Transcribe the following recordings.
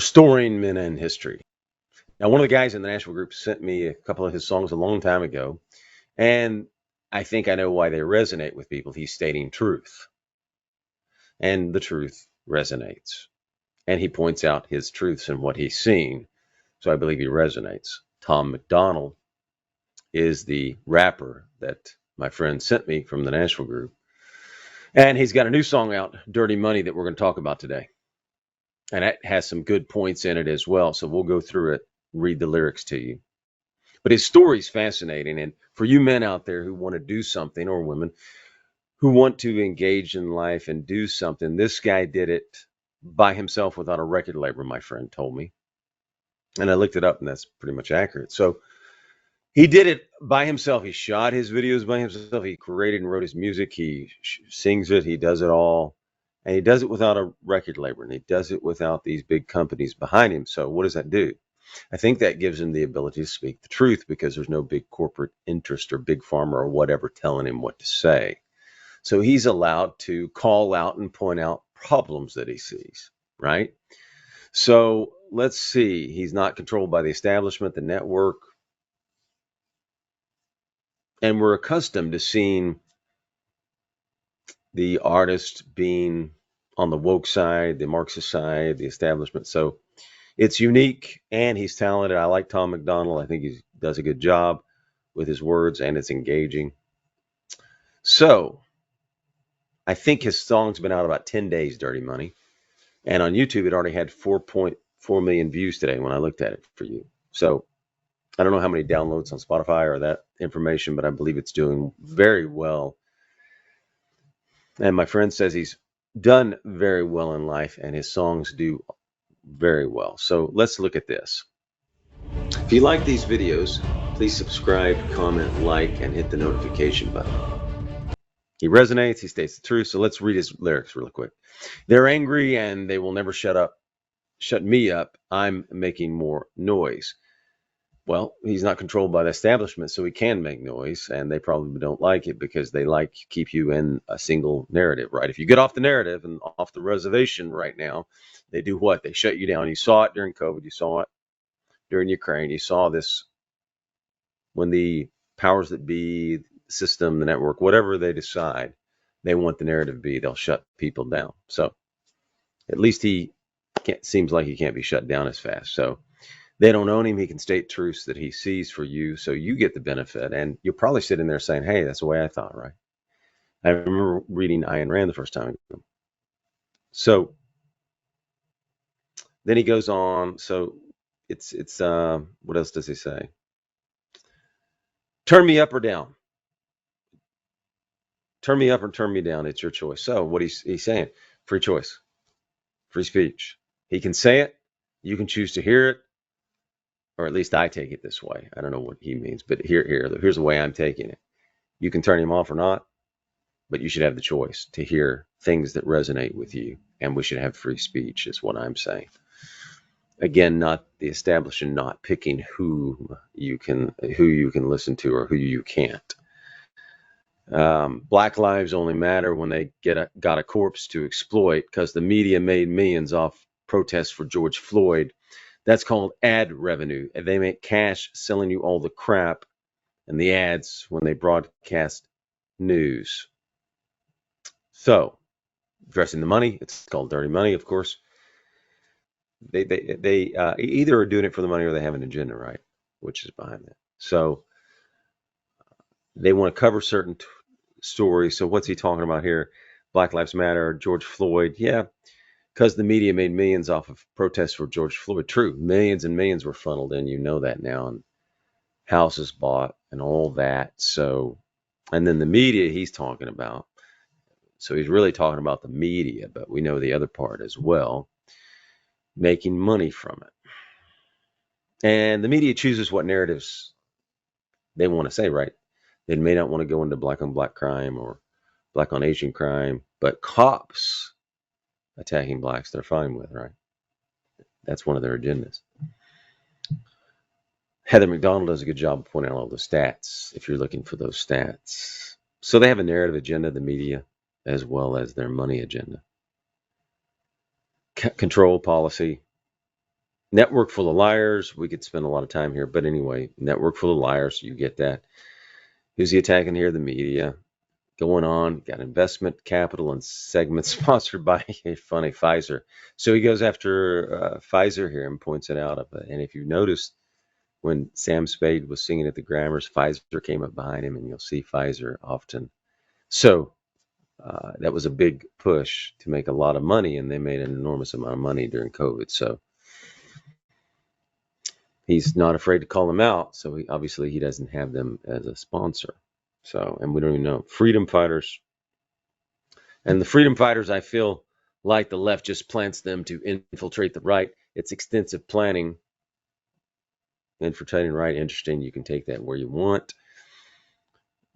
Restoring Men in History. Now, one of the guys in the Nashville group sent me a couple of his songs a long time ago, and I think I know why they resonate with people. He's stating truth, and the truth resonates. And he points out his truths and what he's seen, so I believe he resonates. Tom MacDonald is the rapper that my friend sent me from the Nashville group, and he's got a new song out, Dirty Money, that we're going to talk about today. And that has some good points in it as well, so we'll go through it, read the lyrics to you. But his story is fascinating, and for you men out there who want to do something, or women who want to engage in life and do something, this guy did it by himself without a record label, my friend told me. And I looked it up, and that's pretty much accurate. So he did it by himself. He shot his videos by himself. He created and wrote his music. He sings it. He does it all. And he does it without a record label, and he does it without these big companies behind him. So what does that do? I think that gives him the ability to speak the truth, because there's no big corporate interest or big pharma or whatever telling him what to say. So he's allowed to call out and point out problems that he sees, right? So let's see. He's not controlled by the establishment, the network. And we're accustomed to seeing the artist being on the woke side, the Marxist side, the establishment. So it's unique, and he's talented. I like Tom MacDonald. I think he does a good job with his words, and it's engaging. So I think his song's been out about 10 days, Dirty Money. And on YouTube, it already had 4.4 million views today when I looked at it for you. So I don't know how many downloads on Spotify or that information, but I believe it's doing very well. And my friend says he's done very well in life, and his songs do very well. So let's look at this. If you like these videos, please subscribe, comment, like, and hit the notification button. He resonates, he states the truth. So let's read his lyrics really quick. They're angry and they will never shut me up. I'm making more noise. Well, he's not controlled by the establishment, so he can make noise, and they probably don't like it because they like to keep you in a single narrative, right? If you get off the narrative and off the reservation right now, they do what? They shut you down. You saw it during COVID. You saw it during Ukraine. You saw this when the powers that be, system, the network, whatever they decide they want the narrative to be, they'll shut people down. So at least seems like he can't be shut down as fast. So they don't own him. He can state truths that he sees for you, so you get the benefit. And you'll probably sit in there saying, hey, that's the way I thought, right? I remember reading Ayn Rand the first time. So then he goes on. So it's what else does he say? Turn me up or down. Turn me up or turn me down. It's your choice. So what he's saying, free choice, free speech. He can say it. You can choose to hear it. Or at least I take it this way. I don't know what he means, but here's the way I'm taking it. You can turn him off or not, but you should have the choice to hear things that resonate with you, and we should have free speech, is what I'm saying. Again, not the establishment, not picking who you can listen to or who you can't. Black lives only matter when they got a corpse to exploit, because the media made millions off protests for George Floyd. That's called ad revenue. And they make cash selling you all the crap and the ads when they broadcast news. So, addressing the money, it's called dirty money, of course. They either are doing it for the money or they have an agenda, right? Which is behind that. So, they want to cover certain stories. So, what's he talking about here? Black Lives Matter, George Floyd. Yeah. Because the media made millions off of protests for George Floyd. True, millions and millions were funneled in. You know that now, and houses bought and all that. So, and then the media he's talking about. So he's really talking about the media, but we know the other part as well, making money from it. And the media chooses what narratives they want to say, right? They may not want to go into black on black crime or black on Asian crime, but cops attacking blacks, they're fine with, right? That's one of their agendas. Heather MacDonald does a good job of pointing out all the stats, if you're looking for those stats. So they have a narrative agenda, the media, as well as their money agenda. Control policy. Network full of liars. We could spend a lot of time here, but anyway, network full of liars. You get that. Who's he attacking here? The media. Going on. Got investment capital and segment sponsored by a funny Pfizer. So he goes after Pfizer here and points it out. And if you noticed, when Sam Spade was singing at the Grammars, Pfizer came up behind him, and you'll see Pfizer often. So that was a big push to make a lot of money, and they made an enormous amount of money during COVID. So he's not afraid to call them out. So obviously he doesn't have them as a sponsor. So, and we don't even know. Freedom fighters. And the freedom fighters, I feel like the left just plants them to infiltrate the right. It's extensive planning. Infiltrating right, interesting. You can take that where you want.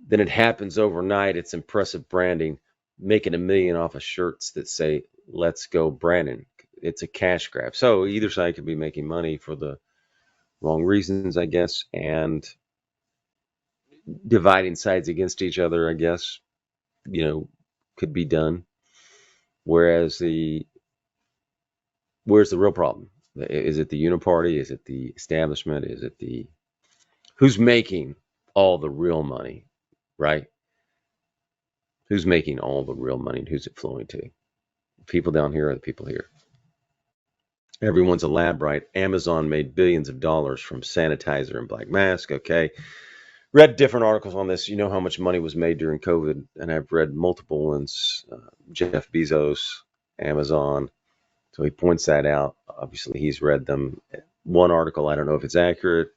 Then it happens overnight. It's impressive branding, making $1 million off of shirts that say, "Let's go Brandon." It's a cash grab. So either side could be making money for the wrong reasons, I guess, and dividing sides against each other, I guess, could be done. Whereas where's the real problem? Is it the uniparty? Is it the establishment? Is it who's making all the real money, right? Who's making all the real money and who's it flowing to? People down here or the people here? Everyone's a lab, right? Amazon made billions of dollars from sanitizer and black mask. Okay. Read different articles on this. You know how much money was made during COVID, and I've read multiple ones. Jeff Bezos, Amazon. So he points that out. Obviously, he's read them. One article, I don't know if it's accurate,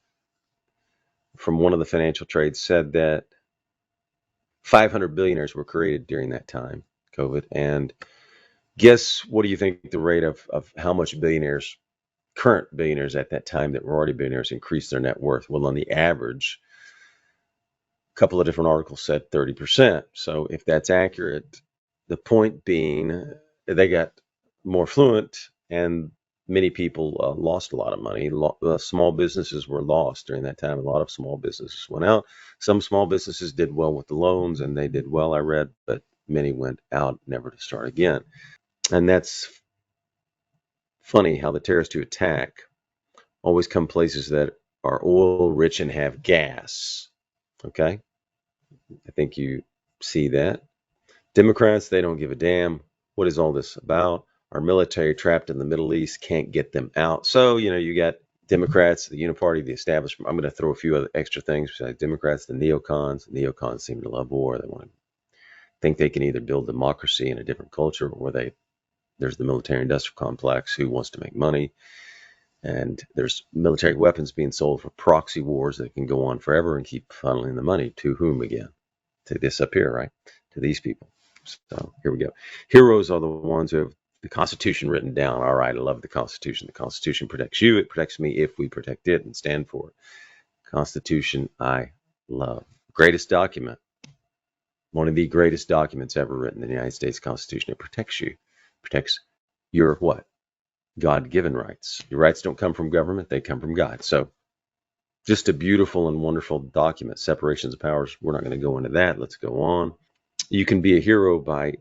from one of the financial trades said that 500 billionaires were created during that time, COVID. And guess what do you think the rate of how much current billionaires at that time that were already billionaires, increased their net worth? Well, on the average, a couple of different articles said 30%. So if that's accurate, the point being they got more fluent, and many people lost a lot of money. Small businesses were lost during that time. A lot of small businesses went out. Some small businesses did well with the loans, and they did well, I read, but many went out never to start again. And that's funny how the terrorists who attack always come places that are oil rich and have gas. Okay? I think you see that. Democrats, they don't give a damn. What is all this about? Our military trapped in the Middle East, can't get them out. So, you got Democrats, the Uniparty, the establishment. I'm going to throw a few other extra things besides Democrats, the neocons. The neocons seem to love war. They want to think they can either build democracy in a different culture, or there's the military industrial complex who wants to make money. And there's military weapons being sold for proxy wars that can go on forever and keep funneling the money to whom again? To this up here, right? To these people. So here we go. Heroes are the ones who have the Constitution written down. All right, I love the Constitution. The Constitution protects you. It protects me if we protect it and stand for it. Constitution, I love. Greatest document. One of the greatest documents ever written, the United States Constitution. It protects you. Protects your what? God-given rights. Your rights don't come from government. They come from God. So just a beautiful and wonderful document. Separations of powers. We're not going to go into that. Let's go on. You can be a hero by,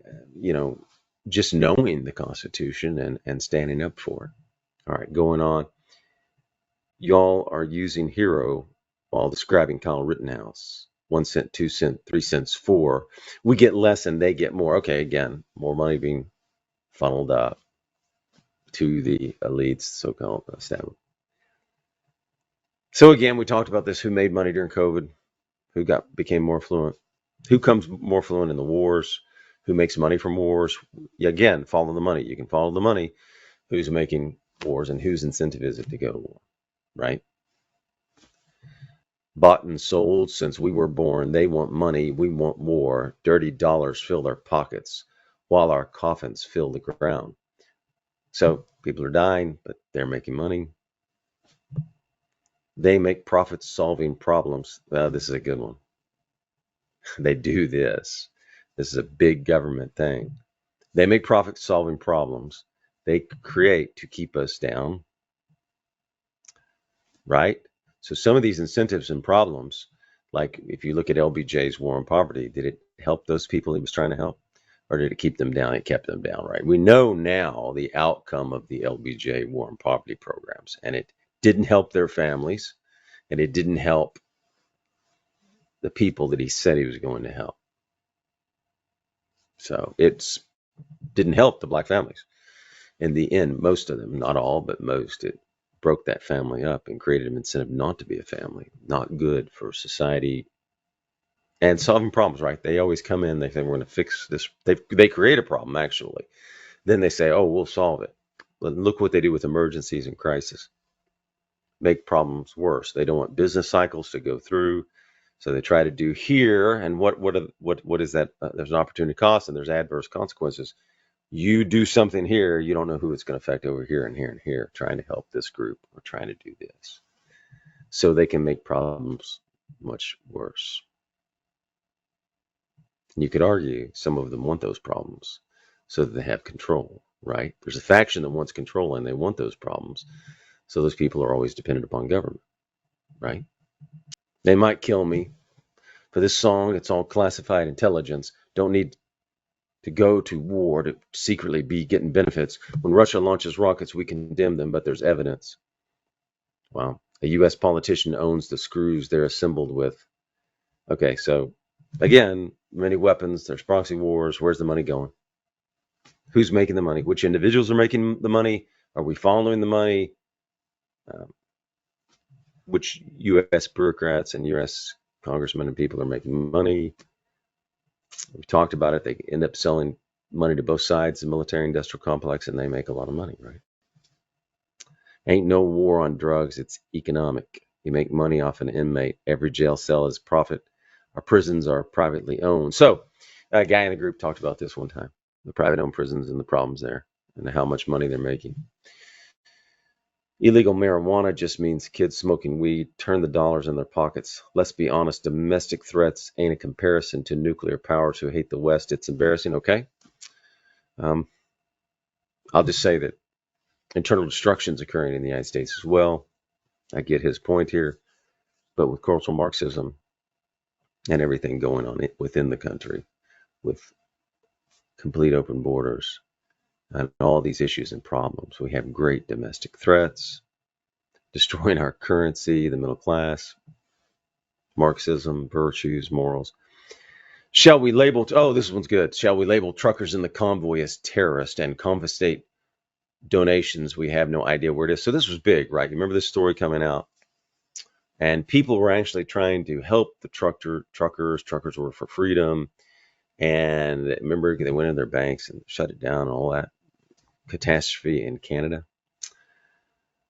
just knowing the Constitution and standing up for it. All right, going on. Y'all are using hero while describing Kyle Rittenhouse. 1 cent, 2 cents, 3 cents, 4. We get less and they get more. Okay, again, more money being funneled up to the elites, so-called establishment. So again, we talked about this. Who made money during COVID? Who became more affluent? Who comes more affluent in the wars? Who makes money from wars? Again, follow the money. You can follow the money. Who's making wars and whose incentive is it to go to war, right? Bought and sold since we were born. They want money. We want war. Dirty dollars fill their pockets while our coffins fill the ground. So people are dying, but they're making money. They make profits solving problems. This is a good one. They do this. This is a big government thing. They make profits solving problems. They create to keep us down, right? So some of these incentives and problems, like if you look at LBJ's war on poverty, did it help those people he was trying to help? or did it keep them down? It kept them down, right? We know now the outcome of the LBJ war and poverty programs, and it didn't help their families, and it didn't help the people that he said he was going to help. So it didn't help the black families. In the end, most of them, not all, but most, it broke that family up and created an incentive not to be a family. Not good for society and solving problems, right? They always come in, they say, we're going to fix this. They create a problem, actually. Then they say, oh, we'll solve it. But look what they do with emergencies and crisis. Make problems worse. They don't want business cycles to go through. So they try to do here. And what is that? There's an opportunity cost and there's adverse consequences. You do something here, you don't know who it's going to affect over here and here and here, trying to help this group or trying to do this. So they can make problems much worse. And you could argue some of them want those problems so that they have control, right? There's a faction that wants control and they want those problems. So those people are always dependent upon government, right? They might kill me for this song. It's all classified intelligence. Don't need to go to war to secretly be getting benefits. When Russia launches rockets, we condemn them, but there's evidence. Wow. A U.S. politician owns the screws they're assembled with. Okay, so again, many weapons, there's proxy wars. Where's the money going? Who's making the money? Which individuals are making the money? Are we following the money? Which U.S. bureaucrats and U.S. congressmen and people are making money? We've talked about it. They end up selling money to both sides, the military industrial complex, and they make a lot of money, right? Ain't no war on drugs. It's economic. You make money off an inmate. Every jail cell is profit. Our prisons are privately owned. So a guy in the group talked about this one time, the private owned prisons and the problems there and how much money they're making. Illegal marijuana just means kids smoking weed, turn the dollars in their pockets. Let's be honest, domestic threats ain't a comparison to nuclear powers who hate the West. It's embarrassing, okay? I'll just say that internal destruction is occurring in the United States as well. I get his point here, but with cultural Marxism and everything going on within the country, with complete open borders and all these issues and problems, we have great domestic threats, destroying our currency, the middle class, Marxism, virtues, morals. Shall we label, oh, this one's good. Shall we label truckers in the convoy as terrorists and confiscate donations? We have no idea where it is. So this was big, right? You remember this story coming out? And people were actually trying to help the truckers. Truckers were for freedom. And remember, they went in their banks and shut it down and all that catastrophe in Canada.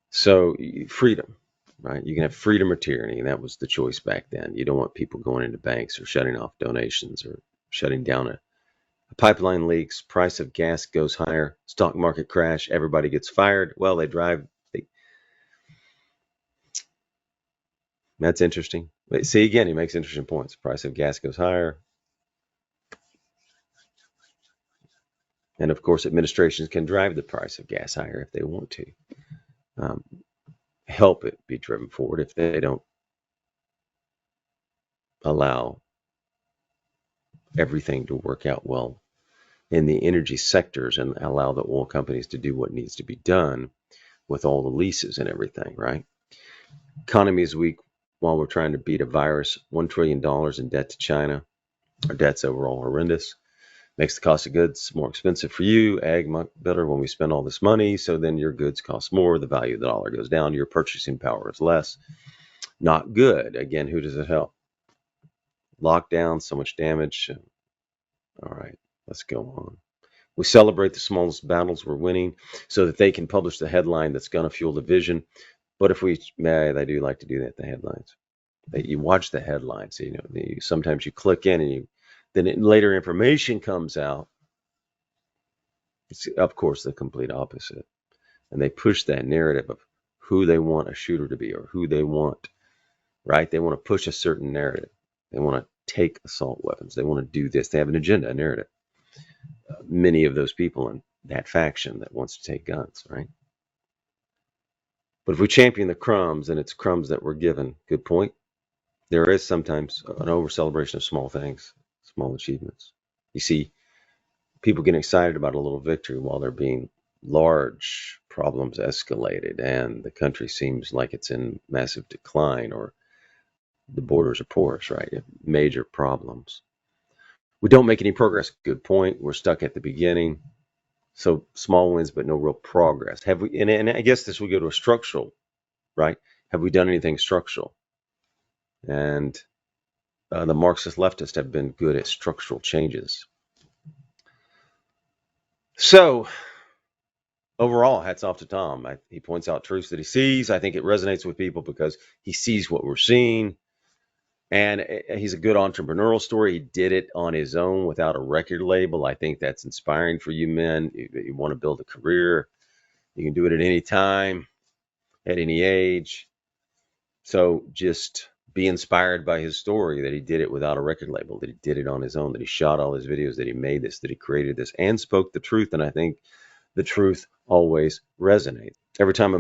So freedom, right? You can have freedom or tyranny, and that was the choice back then. You don't want people going into banks or shutting off donations or shutting down a pipeline leaks, price of gas goes higher, stock market crash, everybody gets fired. Well, that's interesting. But see, again, he makes interesting points. Price of gas goes higher. And of course, administrations can drive the price of gas higher if they want to. Help it be driven forward if they don't allow everything to work out well in the energy sectors and allow the oil companies to do what needs to be done with all the leases and everything, right? Economy is weak while we're trying to beat a virus. $1 trillion in debt to China. Our debt's overall horrendous. Makes the cost of goods more expensive for you. Ag much better when we spend all this money. So then your goods cost more. The value of the dollar goes down. Your purchasing power is less. Not good. Again, who does it help? Lockdown, so much damage. All right, let's go on. We celebrate the smallest battles we're winning so that they can publish the headline that's going to fuel division. But if they do like to do that, the headlines. You watch the headlines. So, sometimes you click in and then later information comes out. It's, of course, the complete opposite. And they push that narrative of who they want a shooter to be or who they want, right? They want to push a certain narrative. They want to take assault weapons. They want to do this. They have an agenda, a narrative. Many of those people in that faction that wants to take guns, right? But if we champion the crumbs, and it's crumbs that we're given, good point. There is sometimes an over celebration of small things, small achievements. You see, people getting excited about a little victory while they're being large problems escalated and the country seems like it's in massive decline or the borders are porous, right? Major problems. We don't make any progress. Good point. We're stuck at the beginning. So small wins, but no real progress. Have we? And I guess this would go to a structural, right? Have we done anything structural? And the Marxist leftists have been good at structural changes. So overall, hats off to Tom. He points out truths that he sees. I think it resonates with people because he sees what we're seeing. And he's a good entrepreneurial story. He did it on his own without a record label. I think that's inspiring for you men. You want to build a career. You can do it at any time, at any age. So just be inspired by his story that he did it without a record label, that he did it on his own, that he shot all his videos, that he made this, that he created this and spoke the truth. And I think the truth always resonates. Every time we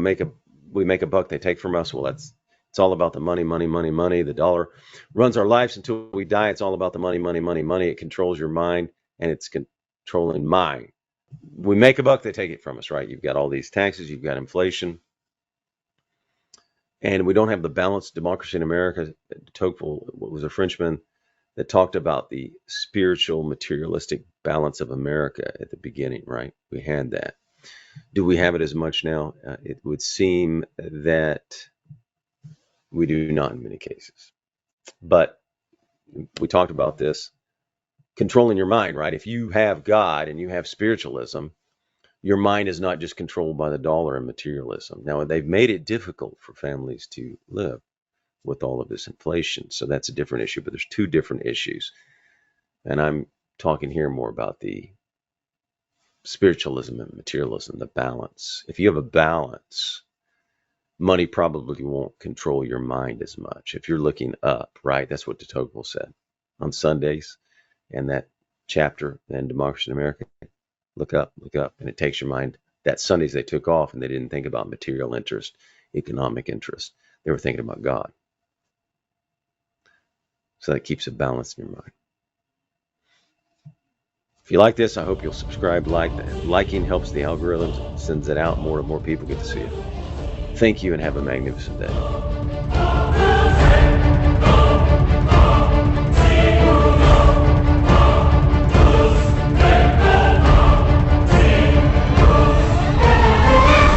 make a buck, they take from us. Well, it's all about the money, money, money, money. The dollar runs our lives until we die. It's all about the money, money, money, money. It controls your mind and it's controlling mine. We make a buck, they take it from us, right? You've got all these taxes, you've got inflation, and we don't have the balanced democracy in America. Tocqueville was a Frenchman that talked about the spiritual, materialistic balance of America at the beginning, right? We had that. Do we have it as much now? It would seem that we do not in many cases. But we talked about this, controlling your mind, right? If you have God and you have spiritualism, your mind is not just controlled by the dollar and materialism. Now, they've made it difficult for families to live with all of this inflation. So that's a different issue, but there's two different issues. And I'm talking here more about the spiritualism and materialism, the balance. If you have a balance, money probably won't control your mind as much. If you're looking up, right? That's what de Tocqueville said on Sundays and that chapter in Democracy in America. Look up, and it takes your mind. That Sundays they took off and they didn't think about material interest, economic interest. They were thinking about God. So that keeps a balance in your mind. If you like this, I hope you'll subscribe, like. Liking helps the algorithm, sends it out, more and more people get to see it. Thank you and have a magnificent day.